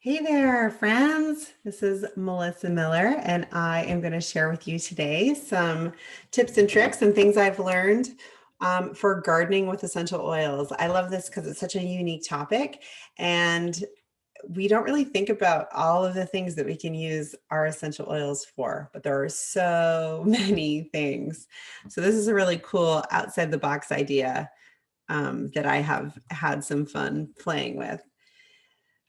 Hey there, friends. This is Melissa Miller, and I am going to share with you today some tips and tricks and things I've learned for gardening with essential oils. I love this because it's such a unique topic, and we don't really think about all of the things that we can use our essential oils for, but there are so many things. So, this is a really cool outside the box idea that I have had some fun playing with.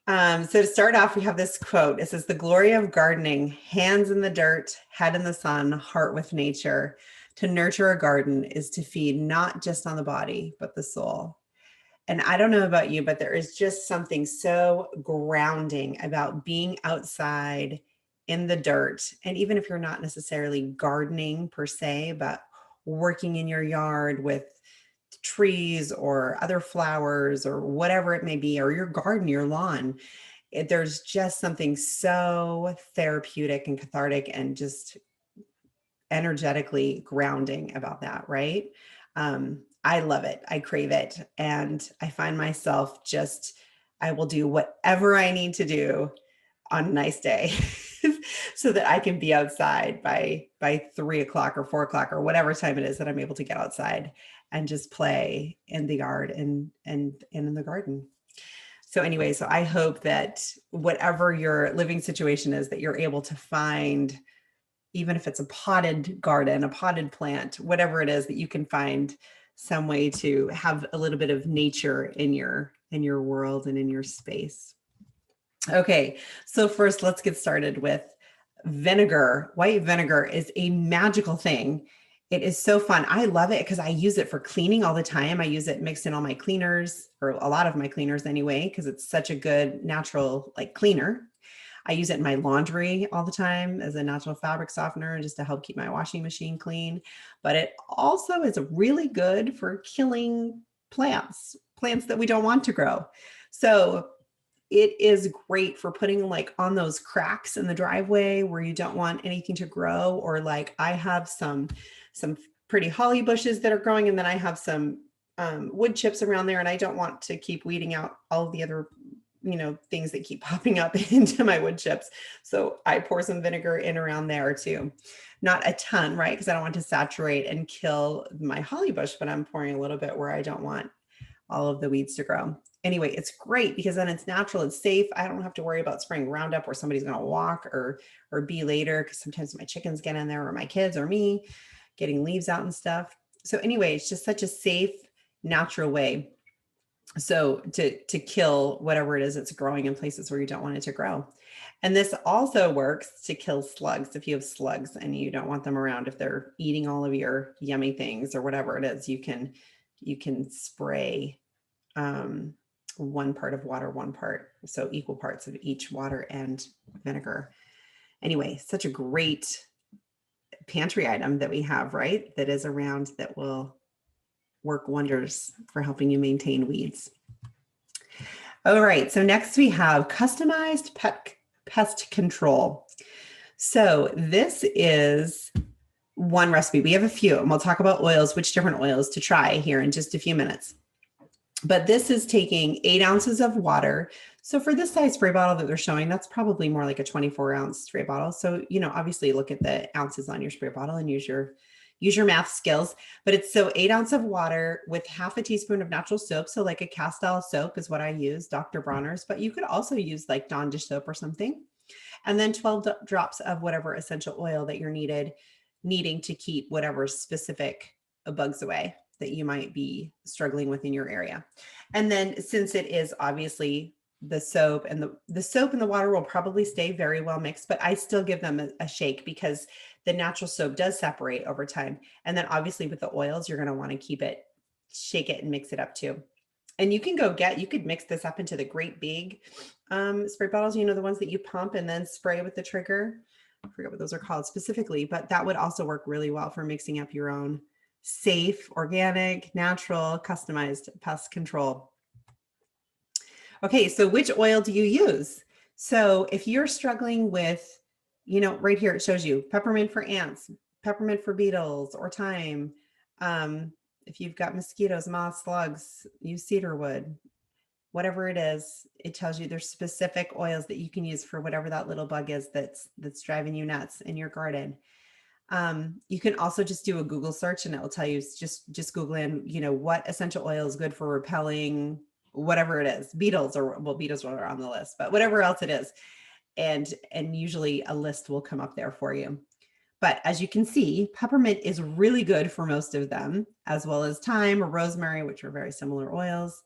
So to start off, we have this quote. It says, "The glory of gardening, hands in the dirt, head in the sun, heart with nature. To nurture a garden is to feed not just on the body, but the soul." And I don't know about you, but there is just something so grounding about being outside in the dirt. And even if you're not necessarily gardening per se, but working in your yard with trees or other flowers or whatever it may be, or your garden, your lawn, there's just something so therapeutic and cathartic and just energetically grounding about that, right? I love it. I crave it. And I find myself just, I will do whatever I need to do on a nice day so that I can be outside by 3 o'clock or 4 o'clock or whatever time it is that I'm able to get outside and just play in the yard and in the garden. So anyway, so I hope that whatever your living situation is, that you're able to find, even if it's a potted garden, a potted plant, whatever it is, that you can find some way to have a little bit of nature in your world and in your space. Okay, so first let's get started with vinegar. White vinegar is a magical thing. It is so fun. I love it because I use it for cleaning all the time. I use it mixed in all my cleaners, or a lot of my cleaners anyway, because it's such a good natural like cleaner. I use it in my laundry all the time as a natural fabric softener just to help keep my washing machine clean. But it also is really good for killing plants that we don't want to grow. So it is great for putting like on those cracks in the driveway where you don't want anything to grow, or like I have some pretty holly bushes that are growing, and then I have some wood chips around there, and I don't want to keep weeding out all of the other things that keep popping up into my wood chips. So I pour some vinegar in around there too. Not a ton, right? Because I don't want to saturate and kill my holly bush, but I'm pouring a little bit where I don't want all of the weeds to grow. Anyway, it's great because then it's natural, it's safe. I don't have to worry about spraying Roundup where somebody's going to walk or be later, because sometimes my chickens get in there, or my kids or me getting leaves out and stuff. So anyway, it's just such a safe, natural way so to kill whatever it is that's growing in places where you don't want it to grow. And this also works to kill slugs. If you have slugs and you don't want them around, if they're eating all of your yummy things or whatever it is, you can spray one part of water, one part, so equal parts of each water and vinegar. Anyway, such a great pantry item that we have, right? That is around, that will work wonders for helping you maintain weeds. All right, so next we have customized pest control. So this is one recipe. We have a few, and we'll talk about oils, which different oils to try here in just a few minutes. But this is taking 8 ounces of water. So for this size spray bottle that they're showing, that's probably more like a 24-ounce spray bottle. So, obviously look at the ounces on your spray bottle and use your math skills. But it's so 8 ounces of water with half a teaspoon of natural soap. So like a Castile soap is what I use, Dr. Bronner's, but you could also use like Dawn dish soap or something. And then 12 drops of whatever essential oil that you're needing to keep whatever specific bugs away that you might be struggling with in your area. And then since it is obviously the soap, and the soap and the water will probably stay very well mixed, but I still give them a shake because the natural soap does separate over time. And then obviously with the oils, you're going to want to shake it and mix it up too. And you could mix this up into the great big spray bottles, the ones that you pump and then spray with the trigger. I forget what those are called specifically, but that would also work really well for mixing up your own safe, organic, natural, customized pest control. Okay, so which oil do you use? So if you're struggling with, right here it shows you peppermint for ants, peppermint for beetles, or thyme. If you've got mosquitoes, moths, slugs, use cedarwood. whatever it is, it tells you there's specific oils that you can use for whatever that little bug is that's driving you nuts in your garden. You can also just do a Google search and it will tell you, just Google in, what essential oil is good for repelling whatever it is, beetles, or well, beetles are on the list, but whatever else it is. And usually a list will come up there for you. But as you can see, peppermint is really good for most of them, as well as thyme or rosemary, which are very similar oils.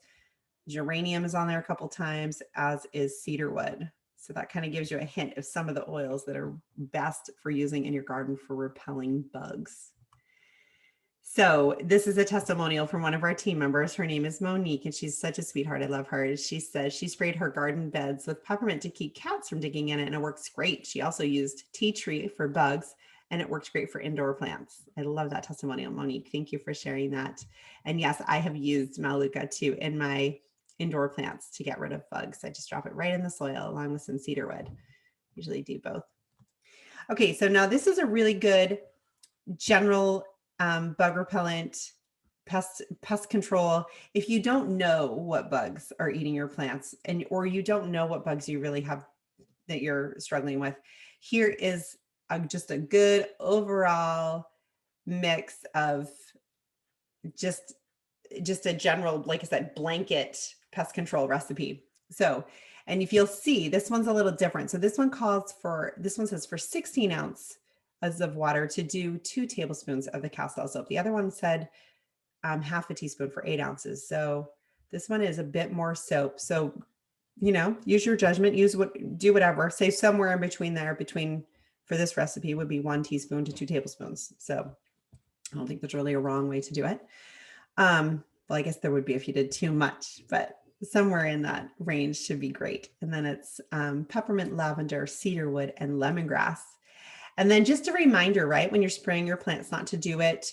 Geranium is on there a couple times, as is cedarwood. So that kind of gives you a hint of some of the oils that are best for using in your garden for repelling bugs. So this is a testimonial from one of our team members. Her name is Monique, and she's such a sweetheart. I love her. She says she sprayed her garden beds with peppermint to keep cats from digging in it, and it works great. She also used tea tree for bugs, and it works great for indoor plants. I love that testimonial, Monique. Thank you for sharing that. And yes, I have used Maluka too in my indoor plants to get rid of bugs. I just drop it right in the soil along with some cedarwood. Usually do both. Okay, so now this is a really good general bug repellent, pest control. If you don't know what bugs are eating your plants, or you don't know what bugs you really have that you're struggling with, here is just a good overall mix of just a general, like I said, blanket pest control recipe. So, and if you'll see, this one's a little different. So this one says for 16 ounces of water to do 2 tablespoons of the castile soap. The other one said half a teaspoon for 8 ounces. So this one is a bit more soap. So, use your judgment, do whatever, say somewhere in between there, for this recipe would be 1 teaspoon to 2 tablespoons. So I don't think there's really a wrong way to do it. Well, I guess there would be if you did too much, but somewhere in that range should be great. And then it's peppermint, lavender, cedarwood, and lemongrass. And then just a reminder, right, when you're spraying your plants, not to do it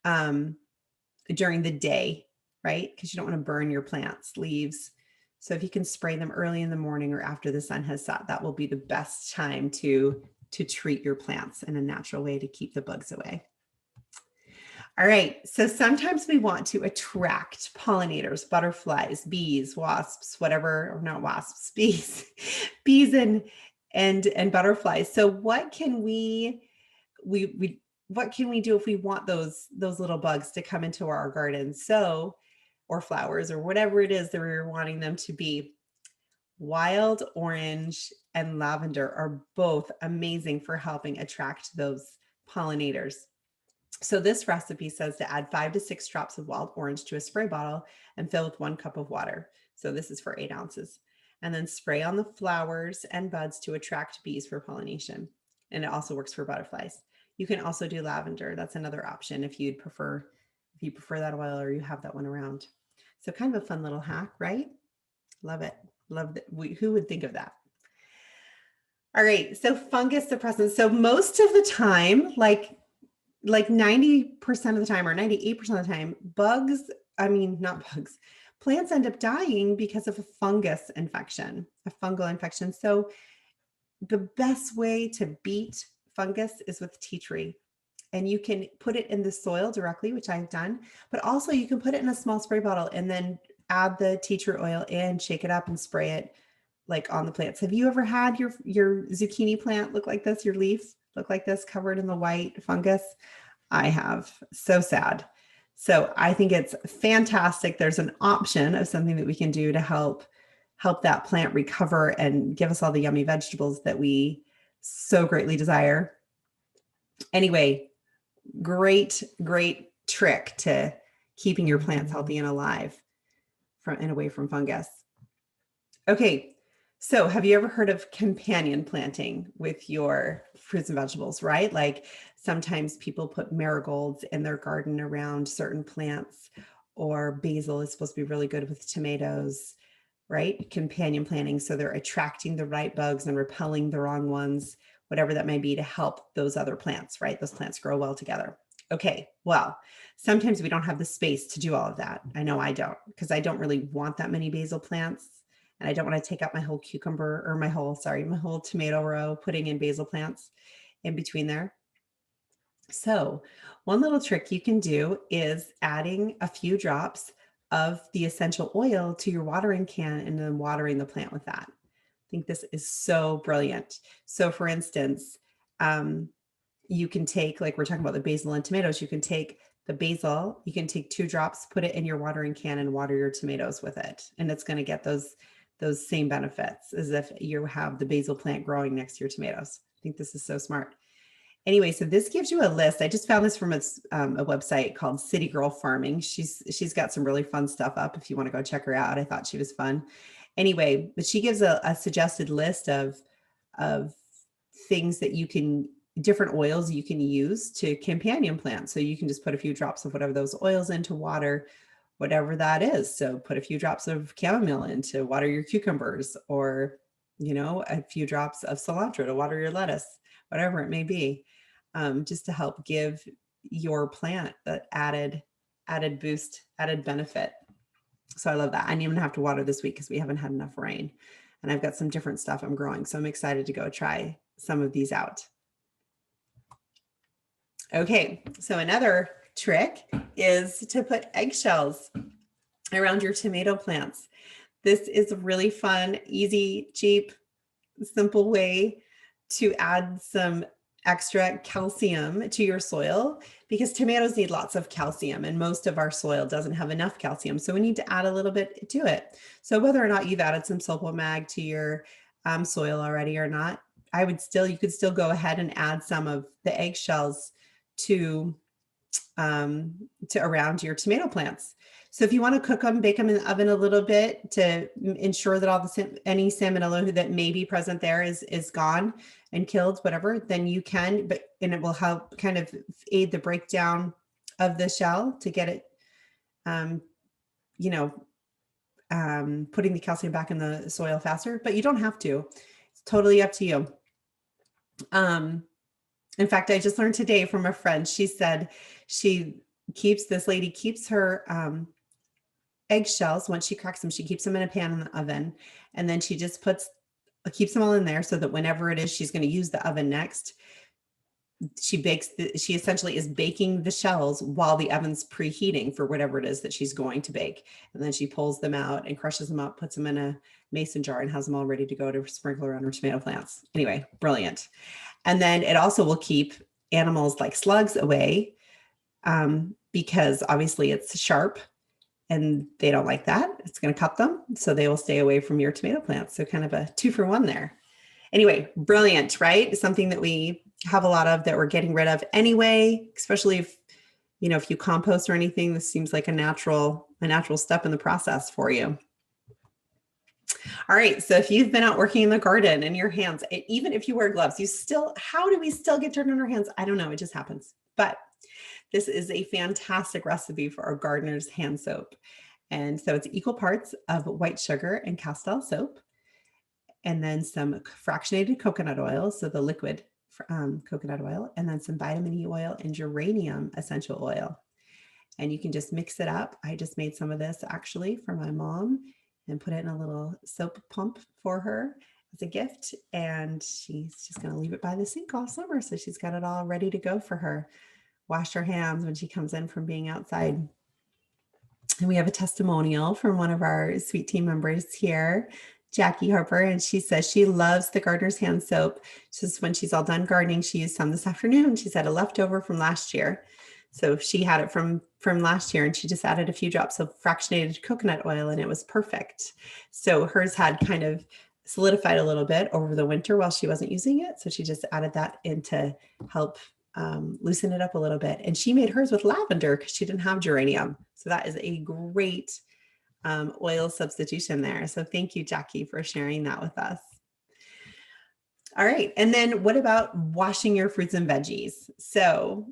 during the day, right? Because you don't want to burn your plants' leaves. So if you can spray them early in the morning or after the sun has set, that will be the best time to treat your plants in a natural way to keep the bugs away. All right, so sometimes we want to attract pollinators, butterflies, bees, wasps, whatever, or not wasps, bees, bees and butterflies. So what can we what can we do if we want those little bugs to come into our garden? So, or flowers, or whatever it is that we're wanting them to be. Wild orange and lavender are both amazing for helping attract those pollinators. So this recipe says to add 5 to 6 drops of wild orange to a spray bottle and fill with 1 cup of water. So this is for 8 ounces. And then spray on the flowers and buds to attract bees for pollination. And it also works for butterflies. You can also do lavender. That's another option if you prefer that oil or you have that one around. So kind of a fun little hack, right? Love it. Love that. Who would think of that? All right. So fungus suppressants. So most of the time, like 90% of the time or 98% of the time, plants end up dying because of a fungus infection, a fungal infection. So the best way to beat fungus is with tea tree. And you can put it in the soil directly, which I've done, but also you can put it in a small spray bottle and then add the tea tree oil in, shake it up and spray it like on the plants. Have you ever had your zucchini plant look like this, your leaf look like this, covered in the white fungus? I have. So sad. So I think it's fantastic. There's an option of something that we can do to help that plant recover and give us all the yummy vegetables that we so greatly desire. Anyway, great trick to keeping your plants healthy and alive and away from fungus. Okay. So have you ever heard of companion planting with your fruits and vegetables, right? Like sometimes people put marigolds in their garden around certain plants, or basil is supposed to be really good with tomatoes, right? Companion planting. So they're attracting the right bugs and repelling the wrong ones, whatever that may be, to help those other plants, right? Those plants grow well together. Okay, well, sometimes we don't have the space to do all of that. I know I don't, because I don't really want that many basil plants. And I don't want to take out my whole my whole tomato row, putting in basil plants in between there. So one little trick you can do is adding a few drops of the essential oil to your watering can and then watering the plant with that. I think this is so brilliant. So for instance, you can take, like we're talking about the basil and tomatoes, you can take the basil, you can take 2 drops, put it in your watering can and water your tomatoes with it. And it's going to get those same benefits as if you have the basil plant growing next to your tomatoes. I think this is so smart. Anyway, so this gives you a list. I just found this from a website called City Girl Farming. She's got some really fun stuff up if you want to go check her out. I thought she was fun. Anyway, but she gives a suggested list of things that you can, different oils you can use to companion plants. So you can just put a few drops of whatever those oils into water, whatever that is. So put a few drops of chamomile in to water your cucumbers, or, a few drops of cilantro to water your lettuce, whatever it may be, just to help give your plant that added boost, added benefit. So I love that. I didn't even have to water this week because we haven't had enough rain, and I've got some different stuff I'm growing. So I'm excited to go try some of these out. Okay, so another trick is to put eggshells around your tomato plants. This is a really fun, easy, cheap, simple way to add some extra calcium to your soil, because tomatoes need lots of calcium and most of our soil doesn't have enough calcium. So we need to add a little bit to it. So whether or not you've added some Sulfomag to your soil already or not, you could still go ahead and add some of the eggshells to around your tomato plants. So if you want to cook them, bake them in the oven a little bit to ensure that any salmonella that may be present there is gone and killed, whatever, then you can, and it will help kind of aid the breakdown of the shell to get it, putting the calcium back in the soil faster, but you don't have to. It's totally up to you. In fact, I just learned today from a friend, she said this lady keeps her eggshells. Once she cracks them, she keeps them in a pan in the oven. And then she just keeps them all in there so that whenever it is she's going to use the oven next, she essentially is baking the shells while the oven's preheating for whatever it is that she's going to bake. And then she pulls them out and crushes them up, puts them in a mason jar, and has them all ready to go to sprinkle around her tomato plants. Anyway, brilliant. And then it also will keep animals like slugs away, because obviously it's sharp and they don't like that. It's going to cut them. So they will stay away from your tomato plants. So kind of a 2-for-1 there. Anyway, brilliant, right? Something that we have a lot of that we're getting rid of anyway, especially if you compost or anything. This seems like a natural step in the process for you. All right. So if you've been out working in the garden and your hands, even if you wear gloves, how do we still get dirt on our hands? I don't know. It just happens. But this is a fantastic recipe for our gardener's hand soap. And so it's equal parts of white sugar and castile soap, and then some fractionated coconut oil. So the liquid coconut oil, and then some vitamin E oil and geranium essential oil. And you can just mix it up. I just made some of this actually for my mom and put it in a little soap pump for her as a gift. And she's just going to leave it by the sink all summer. So she's got it all ready to go for her. Wash her hands when she comes in from being outside. And we have a testimonial from one of our sweet team members here, Jackie Harper, and she says she loves the gardener's hand soap. Just when she's all done gardening, she used some this afternoon. She's had a leftover from last year. So she had it from last year, and she just added a few drops of fractionated coconut oil, and it was perfect. So hers had kind of solidified a little bit over the winter while she wasn't using it. So she just added that in to help loosen it up a little bit. And she made hers with lavender because she didn't have geranium. So that is a great oil substitution there. So thank you, Jackie, for sharing that with us. All right. And then what about washing your fruits and veggies? So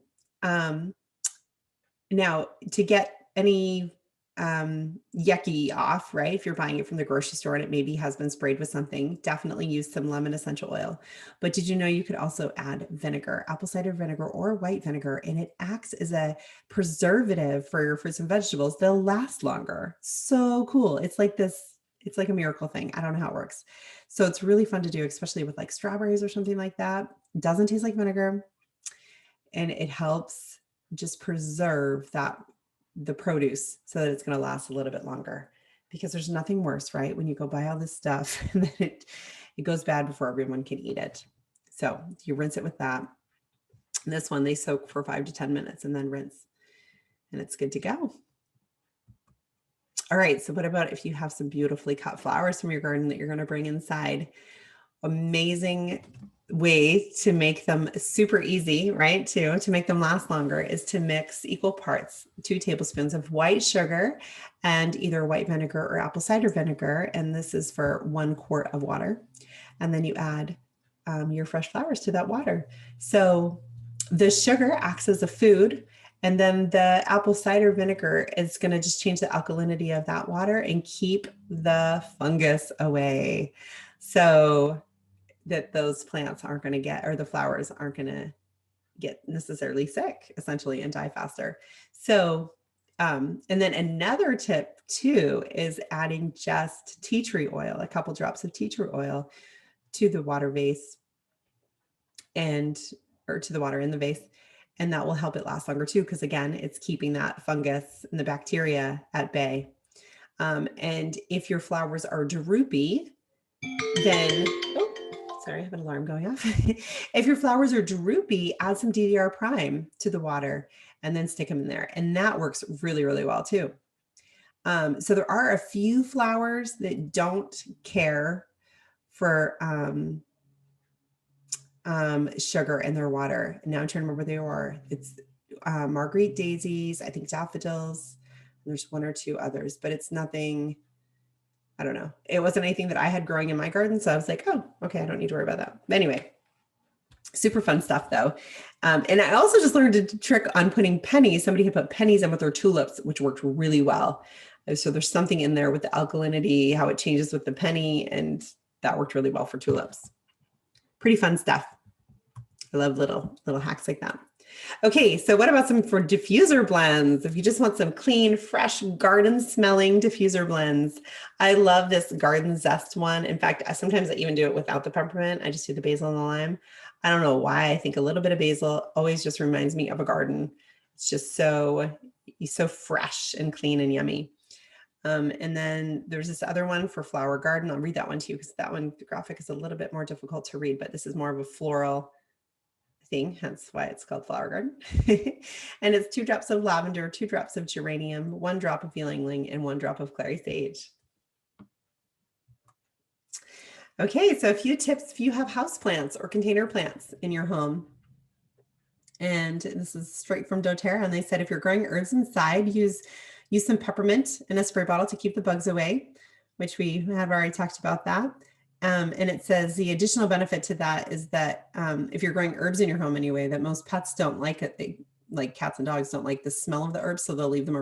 now to get any yucky off, right? If you're buying it from the grocery store and it maybe has been sprayed with something, definitely use some lemon essential oil. But did you know you could also add vinegar, apple cider vinegar or white vinegar, and it acts as a preservative for your fruits and vegetables. They'll last longer. So cool. It's like a miracle thing. I don't know how it works. So it's really fun to do, especially with like strawberries or something like that. It doesn't taste like vinegar, and it helps just preserve the produce so that it's going to last a little bit longer, because there's nothing worse, right? When you go buy all this stuff and then it goes bad before everyone can eat it. So you rinse it with that. And this one, they soak for 5 to 10 minutes and then rinse, and it's good to go. All right, so what about if you have some beautifully cut flowers from your garden that you're going to bring inside? Amazing way to make them super easy, right? To make them last longer is to mix equal parts, 2 tablespoons of white sugar and either white vinegar or apple cider vinegar. And this is for 1 quart of water. And then you add your fresh flowers to that water. So the sugar acts as a food, and then the apple cider vinegar is going to just change the alkalinity of that water and keep the fungus away, so that those plants aren't going to get, or the flowers aren't going to get necessarily sick, essentially, and die faster. So, and then another tip too is adding just tea tree oil, a couple drops of tea tree oil to the water vase, or to the water in the vase. And that will help it last longer too, because again, it's keeping that fungus and the bacteria at bay. And if your flowers are droopy, then, oh, sorry, I have an alarm going off. If your flowers are droopy, add some DDR prime to the water and then stick them in there. And that works really, really well too. So there are a few flowers that don't care for sugar in their water. Now I'm trying to remember where they are. It's Marguerite daisies, I think daffodils, and there's 1 or 2 others, but it's nothing, I don't know. It wasn't anything that I had growing in my garden. So I was like, oh, okay, I don't need to worry about that. But anyway, super fun stuff though. And I also just learned a trick on putting pennies. Somebody had put pennies in with their tulips, which worked really well. So there's something in there with the alkalinity, how it changes with the penny, and that worked really well for tulips. Pretty fun stuff. I love little hacks like that. Okay, so what about some for diffuser blends? If you just want some clean, fresh, garden smelling diffuser blends, I love this garden zest one. In fact, sometimes I even do it without the peppermint. I just do the basil and the lime. I don't know why. I think a little bit of basil always just reminds me of a garden. It's just so fresh and clean and yummy. And then there's this other one for flower garden. I'll read that one to you because that one, the graphic is a little bit more difficult to read, but this is more of a floral thing, hence why it's called flower garden. And it's 2 drops of lavender, 2 drops of geranium, 1 drop of ylang-ylang, and 1 drop of clary sage. Okay, so a few tips if you have house plants or container plants in your home. And this is straight from doTERRA, and they said if you're growing herbs inside, use some peppermint in a spray bottle to keep the bugs away, which we have already talked about that. And it says the additional benefit to that is that if you're growing herbs in your home anyway, that most pets don't like it. They, like cats and dogs, don't like the smell of the herbs, so they'll leave them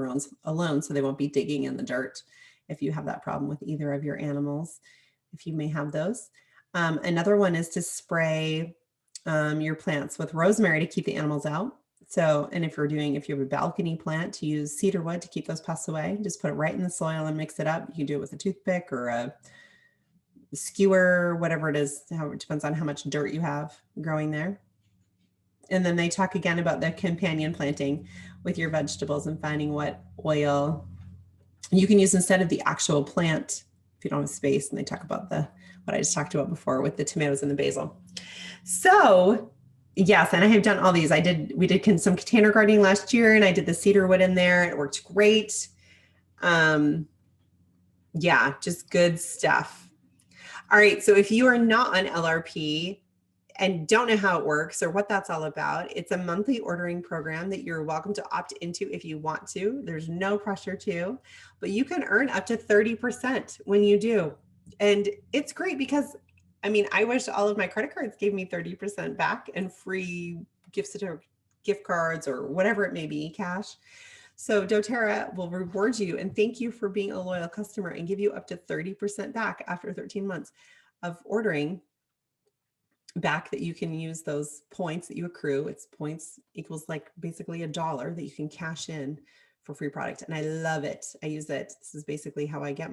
alone so they won't be digging in the dirt if you have that problem with either of your animals, if you may have those. Another one is to spray your plants with rosemary to keep the animals out. So, and if you have a balcony plant, to use cedar wood to keep those pests away. Just put it right in the soil and mix it up. You can do it with a toothpick or a skewer, whatever it is, it depends on how much dirt you have growing there. And then they talk again about the companion planting with your vegetables and finding what oil you can use instead of the actual plant if you don't have space. And they talk about what I just talked about before with the tomatoes and the basil. So yes, and I have done all these. We did some container gardening last year, and I did the cedar wood in there. It worked great. Yeah, just good stuff. All right, so if you are not on LRP and don't know how it works or what that's all about, it's a monthly ordering program that you're welcome to opt into if you want to. There's no pressure to, but you can earn up to 30% when you do. And it's great because, I mean, I wish all of my credit cards gave me 30% back and free gift cards or whatever it may be, cash. So doTERRA will reward you and thank you for being a loyal customer and give you up to 30% back after 13 months of ordering back, that you can use those points that you accrue. It's points equals like basically $1 that you can cash in for free product. And I love it. I use it. This is basically how I get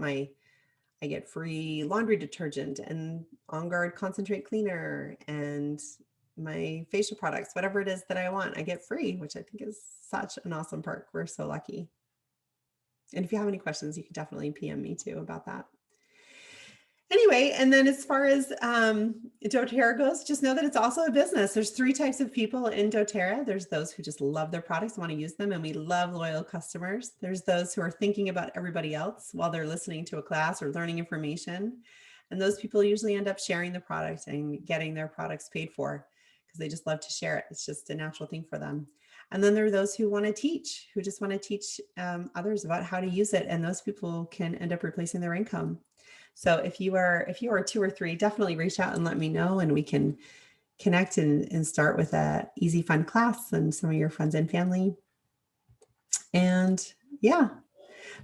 free laundry detergent and On Guard concentrate cleaner and my facial products, whatever it is that I want, I get free, which I think is such an awesome perk. We're so lucky. And if you have any questions, you can definitely PM me too about that. Anyway, and then as far as doTERRA goes, just know that it's also a business. There's 3 types of people in doTERRA. There's those who just love their products, want to use them, and we love loyal customers. There's those who are thinking about everybody else while they're listening to a class or learning information. And those people usually end up sharing the product and getting their products paid for because they just love to share it. It's just a natural thing for them. And then there are those who want to teach, who just want to teach others about how to use it. And those people can end up replacing their income. So if you are 2 or 3, definitely reach out and let me know, and we can connect and start with a easy, fun class and some of your friends and family. And yeah,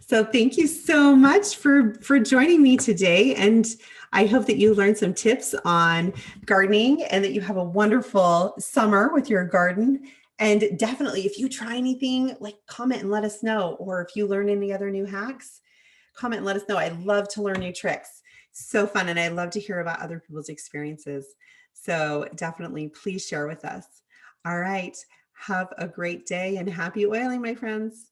so thank you so much for joining me today. And I hope that you learned some tips on gardening and that you have a wonderful summer with your garden. And definitely, if you try anything, like, comment and let us know. Or if you learn any other new hacks, comment and let us know. I love to learn new tricks. So fun. And I love to hear about other people's experiences. So definitely please share with us. All right. Have a great day and happy oiling, my friends.